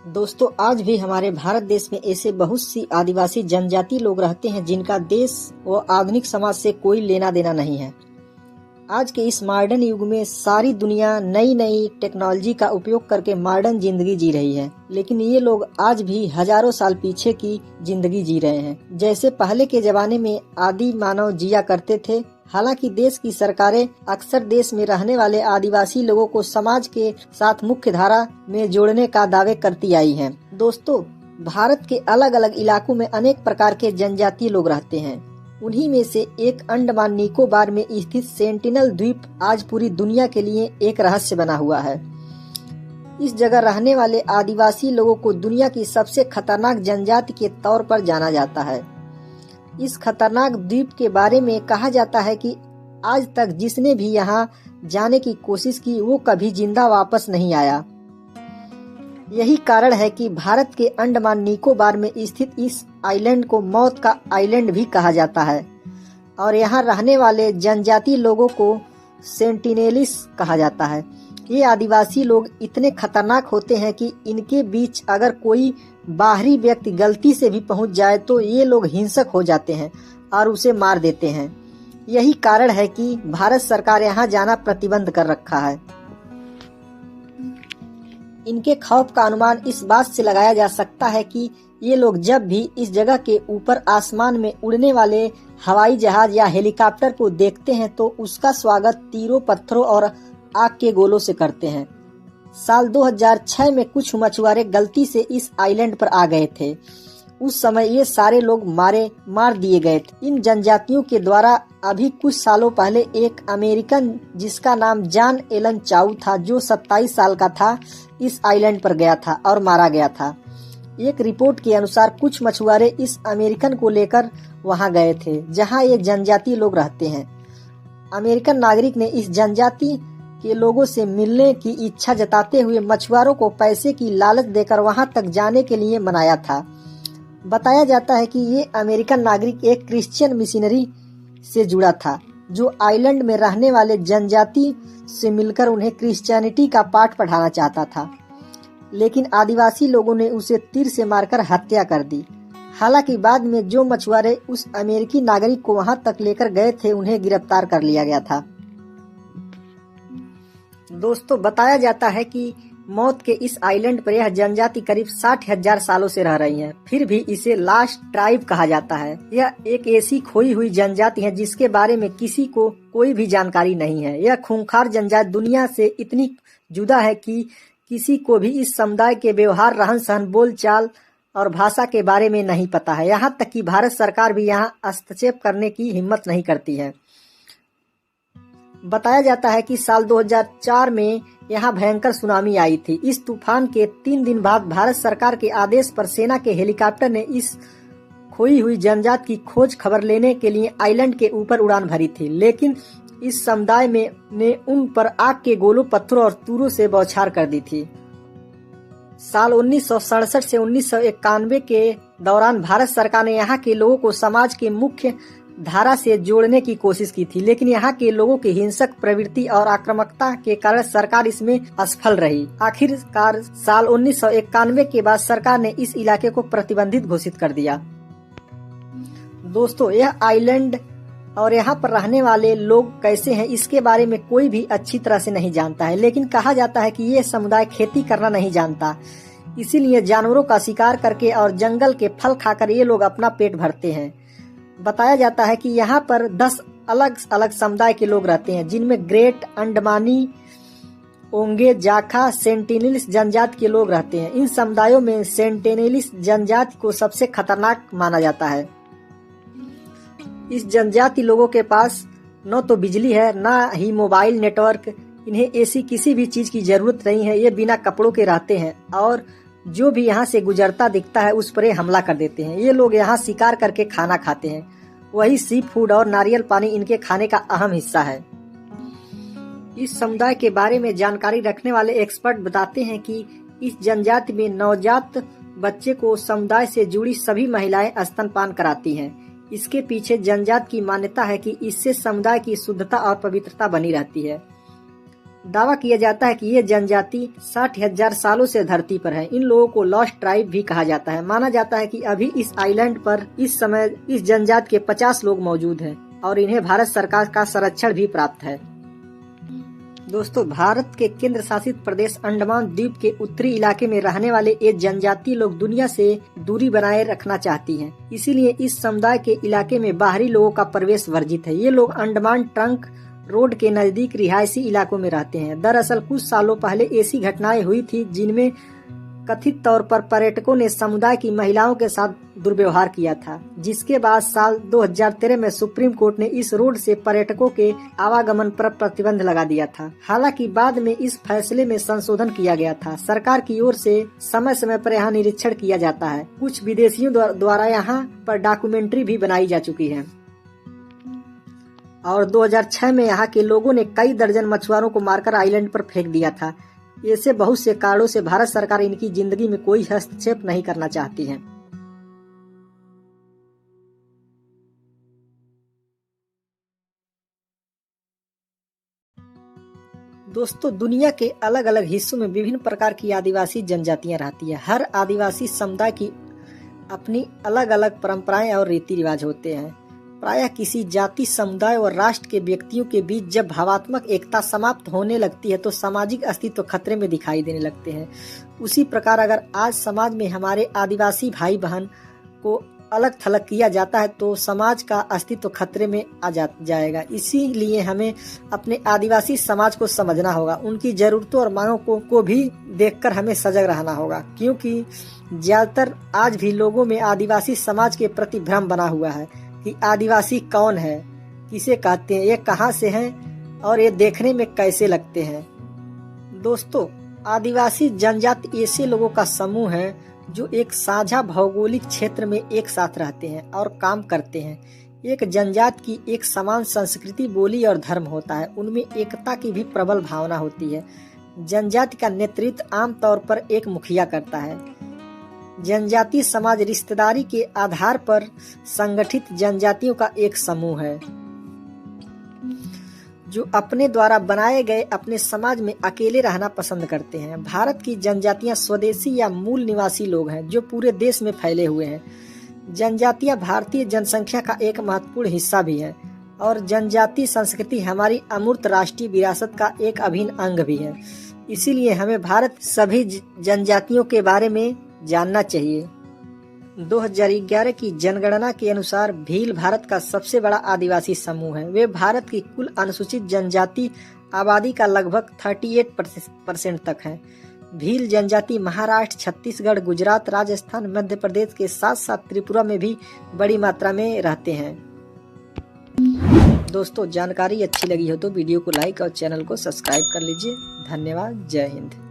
दोस्तों, आज भी हमारे भारत देश में ऐसे बहुत सी आदिवासी जनजाति लोग रहते हैं जिनका देश व आधुनिक समाज से कोई लेना देना नहीं है। आज के इस मॉडर्न युग में सारी दुनिया नई नई टेक्नोलॉजी का उपयोग करके मॉडर्न जिंदगी जी रही है, लेकिन ये लोग आज भी हजारों साल पीछे की जिंदगी जी रहे हैं, जैसे पहले के जमाने में आदि मानव जिया करते थे। हालांकि देश की सरकारें अक्सर देश में रहने वाले आदिवासी लोगों को समाज के साथ मुख्य धारा में जोड़ने का दावे करती आई हैं। दोस्तों, भारत के अलग अलग इलाकों में अनेक प्रकार के जनजातीय लोग रहते हैं। उन्हीं में से एक अंडमान निकोबार में स्थित सेंटिनल द्वीप आज पूरी दुनिया के लिए एक रहस्य बना हुआ है। इस जगह रहने वाले आदिवासी लोगों को दुनिया की सबसे खतरनाक जनजाति के तौर पर जाना जाता है। इस खतरनाक द्वीप के बारे में कहा जाता है कि आज तक जिसने भी यहाँ जाने की कोशिश की वो कभी जिंदा वापस नहीं आया। यही कारण है कि भारत के अंडमान निकोबार में स्थित इस आइलैंड को मौत का आइलैंड भी कहा जाता है और यहाँ रहने वाले जनजाति लोगों को सेंटिनेलिस कहा जाता है। ये आदिवासी लोग इतने खतरनाक होते हैं कि इनके बीच अगर कोई बाहरी व्यक्ति गलती से भी पहुंच जाए तो ये लोग हिंसक हो जाते हैं और उसे मार देते हैं। यही कारण है कि भारत सरकार यहाँ जाना प्रतिबंध कर रखा है। इनके खौफ का अनुमान इस बात से लगाया जा सकता है कि ये लोग जब भी इस जगह के ऊपर आसमान में उड़ने वाले हवाई जहाज या हेलीकॉप्टर को देखते हैं तो उसका स्वागत तीरों, पत्थरों और आग के गोलों से करते हैं। साल 2006 में कुछ मछुआरे गलती से इस आइलैंड पर आ गए थे। उस समय ये सारे लोग मार दिए गए थे। इन जनजातियों के द्वारा अभी कुछ सालों पहले एक अमेरिकन जिसका नाम जॉन एलन चाउ था, जो 27 साल का था, इस आइलैंड पर गया था और मारा गया था। एक रिपोर्ट के अनुसार कुछ मछुआरे इस अमेरिकन को लेकर वहां गए थे जहां ये जनजाति लोग रहते हैं। अमेरिकन नागरिक ने इस जनजाति के लोगों से मिलने की इच्छा जताते हुए मछुआरों को पैसे की लालच देकर वहां तक जाने के लिए मनाया था। बताया जाता है कि ये अमेरिकन नागरिक एक क्रिश्चियन मिशनरी से जुड़ा था जो आइलैंड में रहने वाले जनजाति से मिलकर उन्हें क्रिश्चियनिटी का पाठ पढ़ाना चाहता था, लेकिन आदिवासी लोगों ने उसे तीर से मारकर हत्या कर दी। हालांकि बाद में जो मछुआरे उस अमेरिकी नागरिक को वहां तक लेकर गए थे उन्हें गिरफ्तार कर लिया गया था। दोस्तों, बताया जाता है कि मौत के इस आइलैंड पर यह जनजाति करीब 60,000 सालों से रह रही है, फिर भी इसे लास्ट ट्राइब कहा जाता है। यह एक ऐसी खोई हुई जनजाति है जिसके बारे में किसी को कोई भी जानकारी नहीं है। यह खूंखार जनजाति दुनिया से इतनी जुदा है कि किसी को भी इस समुदाय के व्यवहार, रहन सहन, बोलचाल और भाषा के बारे में नहीं पता है। यहाँ तक कि भारत सरकार भी यहाँ हस्तक्षेप करने की हिम्मत नहीं करती है। बताया जाता है कि साल 2004 में यहाँ भयंकर सुनामी आई थी। इस तूफान के 3 दिन बाद भारत सरकार के आदेश पर सेना के हेलीकॉप्टर ने इस खोई हुई जनजाति की खोज खबर लेने के लिए आइलैंड के ऊपर उड़ान भरी थी, लेकिन इस समुदाय ने उन पर आग के गोलों, पत्थरों और तूरों से बौछार कर दी थी। साल 1967 से 1991 के दौरान भारत सरकार ने यहाँ के लोगों को समाज के मुख्य धारा से जोड़ने की कोशिश की थी, लेकिन यहाँ के लोगों की हिंसक प्रवृत्ति और आक्रामकता के कारण सरकार इसमें असफल रही। आखिरकार साल 1991 के बाद सरकार ने इस इलाके को प्रतिबंधित घोषित कर दिया। दोस्तों, यह आइलैंड और यहाँ पर रहने वाले लोग कैसे हैं इसके बारे में कोई भी अच्छी तरह से नहीं जानता है, लेकिन कहा जाता है कि ये समुदाय खेती करना नहीं जानता, इसीलिए जानवरों का शिकार करके और जंगल के फल खाकर ये लोग अपना पेट भरते हैं। बताया जाता है कि यहाँ पर 10 अलग अलग समुदाय के लोग रहते हैं, जिनमें ग्रेट अंडमानी, ओंगे, जाखा, सेंटिनेलिस जनजाति के लोग रहते हैं। इन समुदायों में सेंटिनेलिस जनजाति को सबसे खतरनाक माना जाता है। इस जनजाति लोगों के पास न तो बिजली है, न ही मोबाइल नेटवर्क। इन्हें ऐसी किसी भी चीज की जरूरत नहीं है। ये बिना कपड़ों के रहते हैं और जो भी यहाँ से गुजरता दिखता है उस पर हमला कर देते हैं। ये लोग यहाँ शिकार करके खाना खाते हैं। वही सी फूड और नारियल पानी इनके खाने का अहम हिस्सा है। इस समुदाय के बारे में जानकारी रखने वाले एक्सपर्ट बताते हैं कि इस जनजाति में नवजात बच्चे को समुदाय से जुड़ी सभी महिलाएं स्तनपान कराती हैं। इसके पीछे जनजाति की मान्यता है कि इससे समुदाय की शुद्धता और पवित्रता बनी रहती है। दावा किया जाता है कि ये जनजाति 60,000 सालों से धरती पर है। इन लोगों को लॉस्ट ट्राइब भी कहा जाता है। माना जाता है कि अभी इस आइलैंड पर इस समय इस जनजाति के 50 लोग मौजूद हैं और इन्हें भारत सरकार का संरक्षण भी प्राप्त है। दोस्तों, भारत के केंद्र शासित प्रदेश अंडमान द्वीप के उत्तरी इलाके में रहने वाले ये जनजातीय लोग दुनिया से दूरी बनाए रखना चाहती हैं। इसीलिए इस समुदाय के इलाके में बाहरी लोगों का प्रवेश वर्जित है। ये लोग अंडमान ट्रंक रोड के नजदीक रिहायशी इलाकों में रहते हैं। दरअसल कुछ सालों पहले ऐसी घटनाएं हुई थी जिनमें कथित तौर पर पर्यटकों ने समुदाय की महिलाओं के साथ दुर्व्यवहार किया था, जिसके बाद साल 2013 में सुप्रीम कोर्ट ने इस रोड से पर्यटकों के आवागमन पर प्रतिबंध लगा दिया था। हालांकि बाद में इस फैसले में संशोधन किया गया था। सरकार की ओर से समय समय पर यहाँ निरीक्षण किया जाता है। कुछ विदेशियों द्वारा यहाँ पर डॉक्यूमेंट्री भी बनाई जा चुकी है और 2006 में यहाँ के लोगों ने कई दर्जन मछुआरों को मारकर आइलैंड पर फेंक दिया था। ऐसे बहुत से कारणों से भारत सरकार इनकी जिंदगी में कोई हस्तक्षेप नहीं करना चाहती है। दोस्तों, दुनिया के अलग अलग हिस्सों में विभिन्न प्रकार की आदिवासी जनजातियां रहती है। हर आदिवासी समुदाय की अपनी अलग अलग परंपराएं और रीति रिवाज होते हैं। प्रायः किसी जाति, समुदाय और राष्ट्र के व्यक्तियों के बीच जब भावात्मक एकता समाप्त होने लगती है तो सामाजिक अस्तित्व खतरे में दिखाई देने लगते हैं। उसी प्रकार अगर आज समाज में हमारे आदिवासी भाई बहन को अलग थलग किया जाता है तो समाज का अस्तित्व खतरे में आ जाएगा। इसीलिए हमें अपने आदिवासी समाज को समझना होगा। उनकी जरूरतों और मांगों को भी देखकर हमें सजग रहना होगा, क्योंकि ज्यादातर आज भी लोगों में आदिवासी समाज के प्रति भ्रम बना हुआ है कि आदिवासी कौन है, किसे कहते हैं, ये कहाँ से हैं और ये देखने में कैसे लगते हैं। दोस्तों, आदिवासी जनजाति ऐसे लोगों का समूह है जो एक साझा भौगोलिक क्षेत्र में एक साथ रहते हैं और काम करते हैं। एक जनजाति की एक समान संस्कृति, बोली और धर्म होता है। उनमें एकता की भी प्रबल भावना होती है। जनजाति का नेतृत्व आमतौर पर एक मुखिया करता है। जनजातीय समाज रिश्तेदारी के आधार पर संगठित जनजातियों का एक समूह है जो अपने द्वारा बनाए गए अपने समाज में अकेले रहना पसंद करते हैं। भारत की जनजातियां स्वदेशी या मूल निवासी लोग हैं जो पूरे देश में फैले हुए हैं। जनजातियां भारतीय जनसंख्या का एक महत्वपूर्ण हिस्सा भी है और जनजातीय संस्कृति हमारी अमूर्त राष्ट्रीय विरासत का एक अभिन्न अंग भी है। इसीलिए हमें भारत सभी जनजातियों के बारे में जानना चाहिए। 2011 की जनगणना के अनुसार भील भारत का सबसे बड़ा आदिवासी समूह है। वे भारत की कुल अनुसूचित जनजाति आबादी का लगभग 38% तक है। भील जनजाति महाराष्ट्र, छत्तीसगढ़, गुजरात, राजस्थान, मध्य प्रदेश के साथ साथ त्रिपुरा में भी बड़ी मात्रा में रहते हैं। दोस्तों, जानकारी अच्छी लगी हो तो वीडियो को लाइक और चैनल को सब्सक्राइब कर लीजिए। धन्यवाद। जय हिंद।